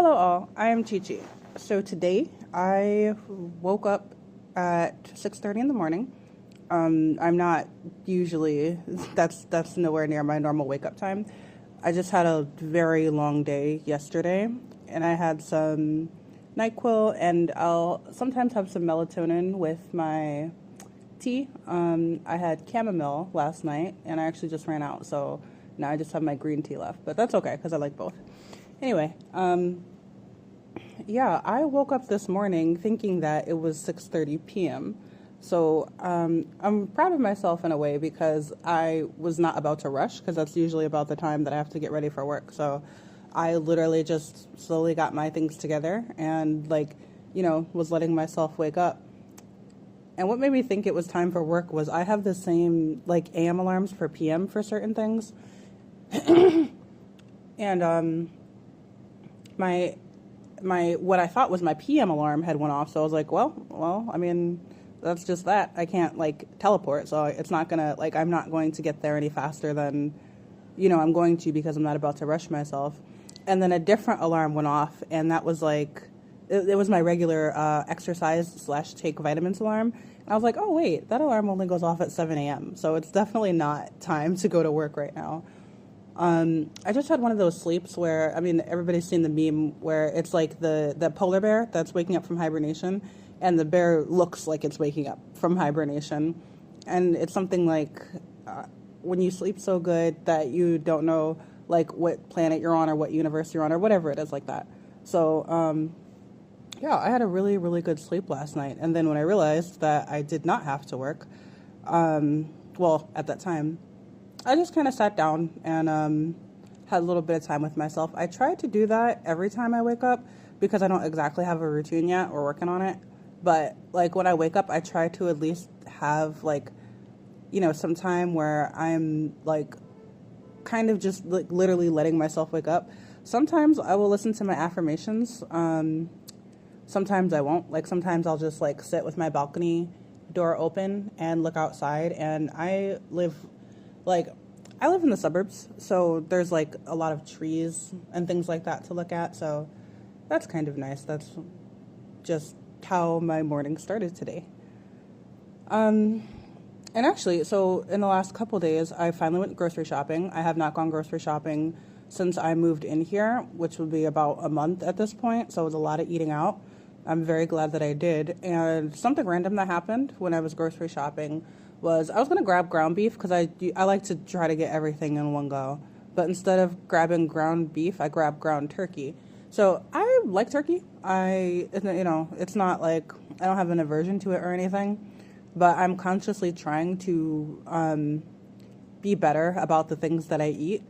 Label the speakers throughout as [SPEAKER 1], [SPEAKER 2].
[SPEAKER 1] Hello all, I am Chi Chi. So today I woke up at 6:30 in the morning. I'm not usually that's nowhere near my normal wake up time. I just had a very long day yesterday and I had some NyQuil and I'll sometimes have some melatonin with my tea. I had chamomile last night and I actually just ran out, so now I just have my green tea left, but that's okay because I like both. Anyway, yeah, I woke up this morning thinking that it was 6:30 p.m. So I'm proud of myself in a way because I was not about to rush because that's usually about the time that I have to get ready for work. So I literally just slowly got my things together and was letting myself wake up. And what made me think it was time for work was I have the same AM alarms for PM for certain things. And my what I thought was my PM alarm had went off, so I was like, well, I mean, that's just that. I can't teleport, so it's not gonna I'm not going to get there any faster than I'm going to because I'm not about to rush myself. And then a different alarm went off, and that was it was my regular exercise / take vitamins alarm. And I was like, oh wait, that alarm only goes off at 7 a.m. So it's definitely not time to go to work right now. I just had one of those sleeps where, I mean, everybody's seen the meme where it's the polar bear that's waking up from hibernation and the bear looks like it's waking up from hibernation. And it's something when you sleep so good that you don't know what planet you're on or what universe you're on or whatever it is like that. So, yeah, I had a really, really good sleep last night. And then when I realized that I did not have to work, at that time, I just kind of sat down and had a little bit of time with myself. I try to do that every time I wake up because I don't exactly have a routine yet. We're working on it. But when I wake up, I try to at least have some time where I'm kind of just literally letting myself wake up. Sometimes I will listen to my affirmations. Sometimes I won't. Sometimes I'll just sit with my balcony door open and look outside. And I live in the suburbs, so there's a lot of trees and things like that to look at, so that's kind of nice. That's just how my morning started today. And actually, so in the last couple days, I finally went grocery shopping. I have not gone grocery shopping since I moved in here, which would be about a month at this point, so it was a lot of eating out. I'm very glad that I did, and something random that happened when I was grocery shopping was I was going to grab ground beef because I like to try to get everything in one go. But instead of grabbing ground beef, I grabbed ground turkey. So I like turkey. It's not I don't have an aversion to it or anything. But I'm consciously trying to be better about the things that I eat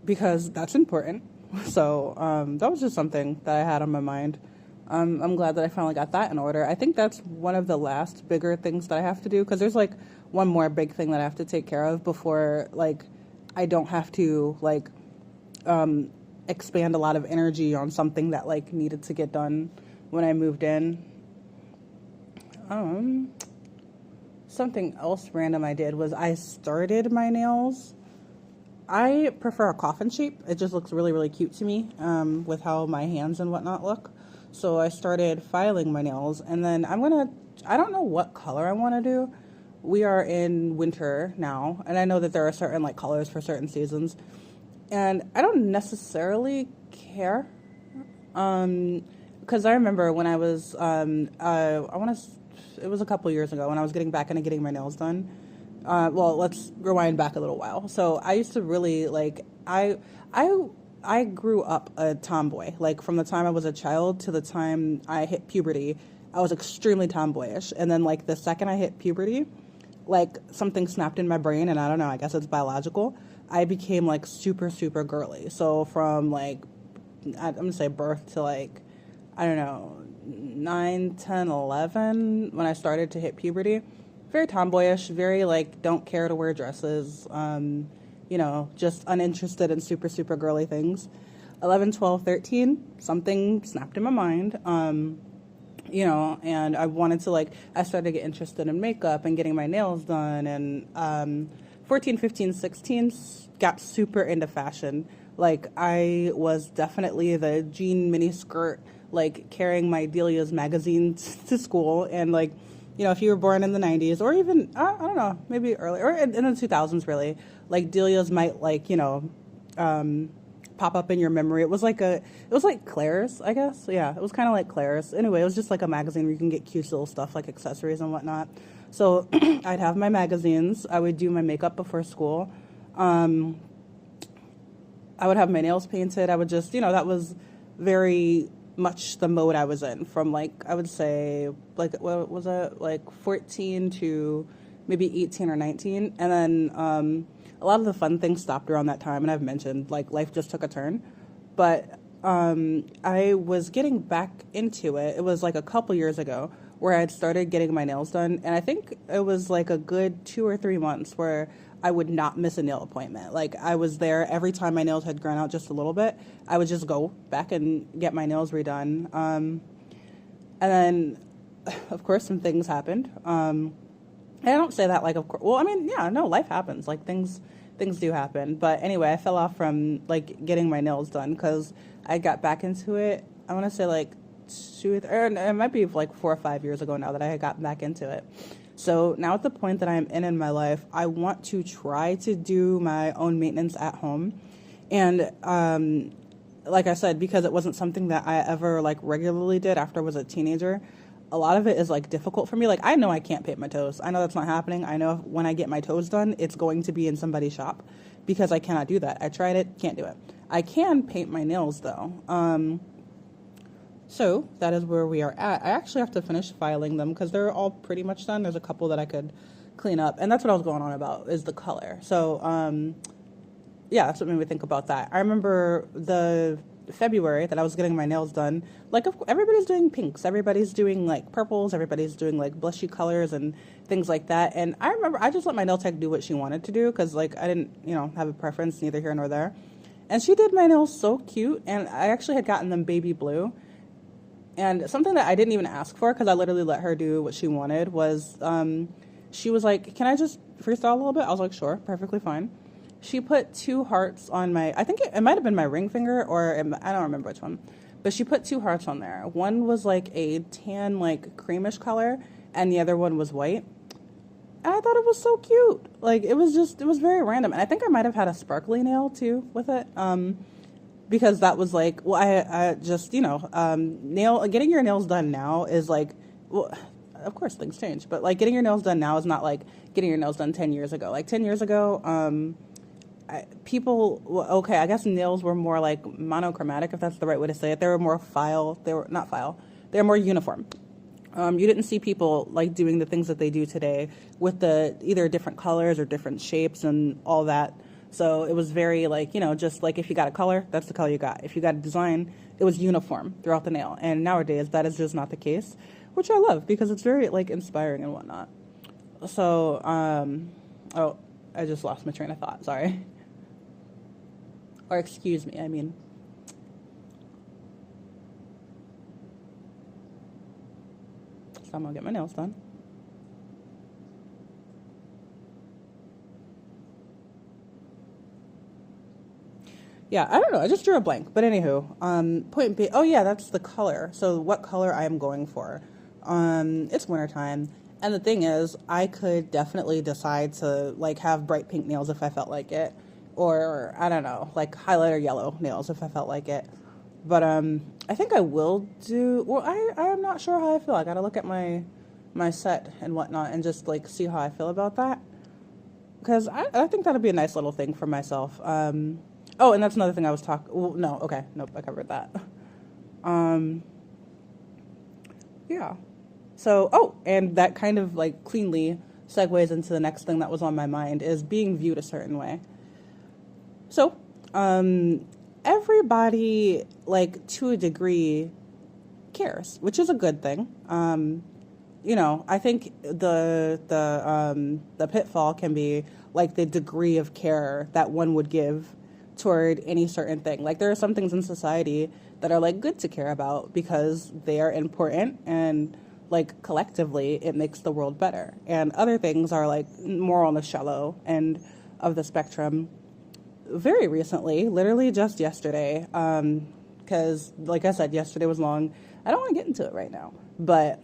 [SPEAKER 1] because that's important. So that was just something that I had on my mind. I'm glad that I finally got that in order. I think that's one of the last bigger things that I have to do because there's one more big thing that I have to take care of before I don't have to expand a lot of energy on something that needed to get done when I moved in. Something else random I did was I started my nails. I prefer a coffin shape. It just looks really, really cute to me with how my hands and whatnot look. So I started filing my nails, and then I don't know what color I want to do. We are in winter now, and I know that there are certain colors for certain seasons, and I don't necessarily care. Because I remember when I was, it was a couple years ago when I was getting back into getting my nails done. Let's rewind back a little while. So I used to really I grew up a tomboy. From the time I was a child to the time I hit puberty, I was extremely tomboyish. And then the second I hit puberty, something snapped in my brain, and I don't know, I guess it's biological. I became super, super girly. So from I'm gonna say birth to I don't know, 9, 10, 11, when I started to hit puberty, very tomboyish, very don't care to wear dresses, just uninterested in super, super girly things. 11, 12, 13, something snapped in my mind, and I wanted to I started to get interested in makeup and getting my nails done, and 14, 15, 16 got super into fashion. Like I was definitely the jean mini skirt, like carrying my Delia's magazine to school, and like, if you were born in the '90s or even I don't know, maybe earlier or in the 2000s, really, like Delia's might like pop up in your memory. It was like Claire's, I guess. Yeah, it was kind of like Claire's. Anyway, it was just like a magazine where you can get cute little stuff like accessories and whatnot. So I'd have my magazines. I would do my makeup before school. Um, I would have my nails painted. I would just, that was very much the mode I was in from like, I would say, like, what was it, like 14 to maybe 18 or 19. And then a lot of the fun things stopped around that time. And I've mentioned, like, life just took a turn. But I was getting back into it. It was like a couple years ago where I had started getting my nails done. And I think it was like a good 2 or 3 months where I would not miss a nail appointment. Like I was there every time my nails had grown out just a little bit. I would just go back and get my nails redone. And then, of course, some things happened. I don't say that like, of course. Well, I mean, yeah, no, life happens. Like things do happen. But anyway, I fell off from like getting my nails done because I got back into it. I want to say like or it might be like 4 or 5 years ago now that I had gotten back into it. So now at the point that I'm in my life, I want to try to do my own maintenance at home. And like I said, because it wasn't something that I ever like regularly did after I was a teenager, a lot of it is like difficult for me. Like I know I can't paint my toes. I know that's not happening. I know when I get my toes done, it's going to be in somebody's shop because I cannot do that. I tried it, can't do it. I can paint my nails though. So that is where we are at. I actually have to finish filing them because they're all pretty much done. There's a couple that I could clean up, and that's what I was going on about is the color. So yeah, that's what made me think about that. I remember the February that I was getting my nails done. Like everybody's doing pinks, everybody's doing like purples, everybody's doing like blushy colors and things like that. And I remember I just let my nail tech do what she wanted to do because like I didn't have a preference neither here nor there. And she did my nails so cute, and I actually had gotten them baby blue. And something that I didn't even ask for because I literally let her do what she wanted was she was like, can I just freestyle a little bit? I was like, sure, perfectly fine. She put 2 hearts on I think it might have been my ring finger or I don't remember which one. But she put 2 hearts on there. One was like a tan, like creamish color, and the other one was white. And I thought it was so cute. Like it was very random. And I think I might have had a sparkly nail too with it. Because that was like, well, I just, getting your nails done now is like, well, of course things change, but like getting your nails done now is not like getting your nails done 10 years ago. Like 10 years ago, okay, I guess nails were more like monochromatic, if that's the right way to say it. They were more they were not file, they were more uniform. You didn't see people like doing the things that they do today with the either different colors or different shapes and all that. So it was very like, just like if you got a color, that's the color you got. If you got a design, it was uniform throughout the nail. And nowadays that is just not the case, which I love because it's very like inspiring and whatnot. So, oh, I just lost my train of thought. Sorry. Or excuse me, I mean. So I'm gonna get my nails done. Yeah, I don't know. I just drew a blank. But anywho, point being, oh yeah, that's the color. So what color I am going for? It's wintertime. And the thing is, I could definitely decide to like have bright pink nails if I felt like it. Or I don't know, like highlighter yellow nails if I felt like it. But I think I will do well, I'm not sure how I feel. I gotta look at my set and whatnot and just like see how I feel about that. Because I think that'd be a nice little thing for myself. Oh, and that's another thing I was talking. Well, no, okay, nope, I covered that. Um, yeah. So, oh, and that kind of like cleanly segues into the next thing that was on my mind is being viewed a certain way. So, everybody, like to a degree, cares, which is a good thing. I think the pitfall can be like the degree of care that one would give toward any certain thing. Like there are some things in society that are like good to care about because they are important and like collectively it makes the world better. And other things are like more on the shallow end of the spectrum. very recently, literally just yesterday, because like I said, yesterday was long. I don't want to get into it right now, but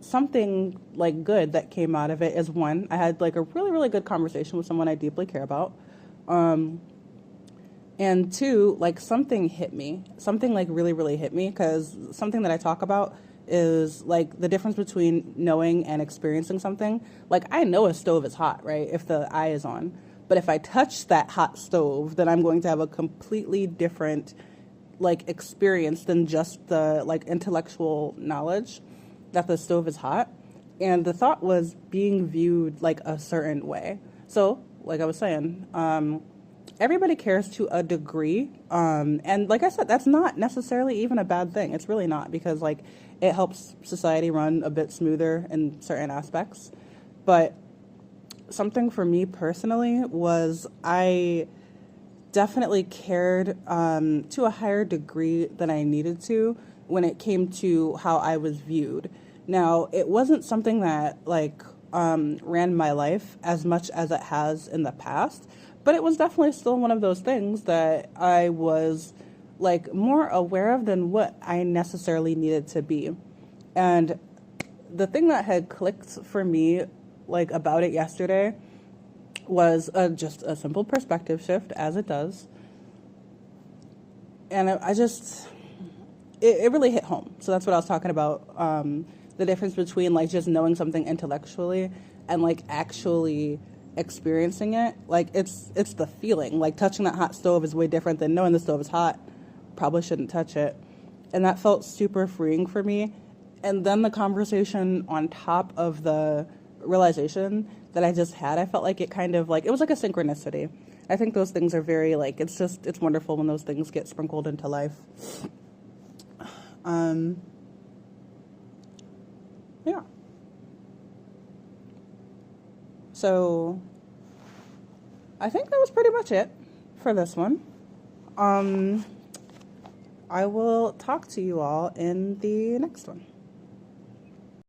[SPEAKER 1] something like good that came out of it is one, I had like a really, really good conversation with someone I deeply care about. And two, like something hit me, something like really, really hit me, because something that I talk about is like the difference between knowing and experiencing something. Like I know a stove is hot, right? If the eye is on. But if I touch that hot stove, then I'm going to have a completely different like experience than just the like intellectual knowledge that the stove is hot. And the thought was being viewed like a certain way. So, like I was saying, everybody cares to a degree. And like I said, that's not necessarily even a bad thing. It's really not, because like it helps society run a bit smoother in certain aspects. But something for me personally was I definitely cared to a higher degree than I needed to when it came to how I was viewed. Now, it wasn't something that like ran my life as much as it has in the past, but it was definitely still one of those things that I was like more aware of than what I necessarily needed to be. And the thing that had clicked for me like about it yesterday was just a simple perspective shift, as it does. And I just, it really hit home. So that's what I was talking about. The difference between like just knowing something intellectually and like actually experiencing it. Like it's the feeling. Like touching that hot stove is way different than knowing the stove is hot. Probably shouldn't touch it. And that felt super freeing for me. And then the conversation on top of the realization that I just had, I felt like it kind of like, it was like a synchronicity. I think those things are very like, it's wonderful when those things get sprinkled into life. Yeah. So I think that was pretty much it for this one. I will talk to you all in the next one.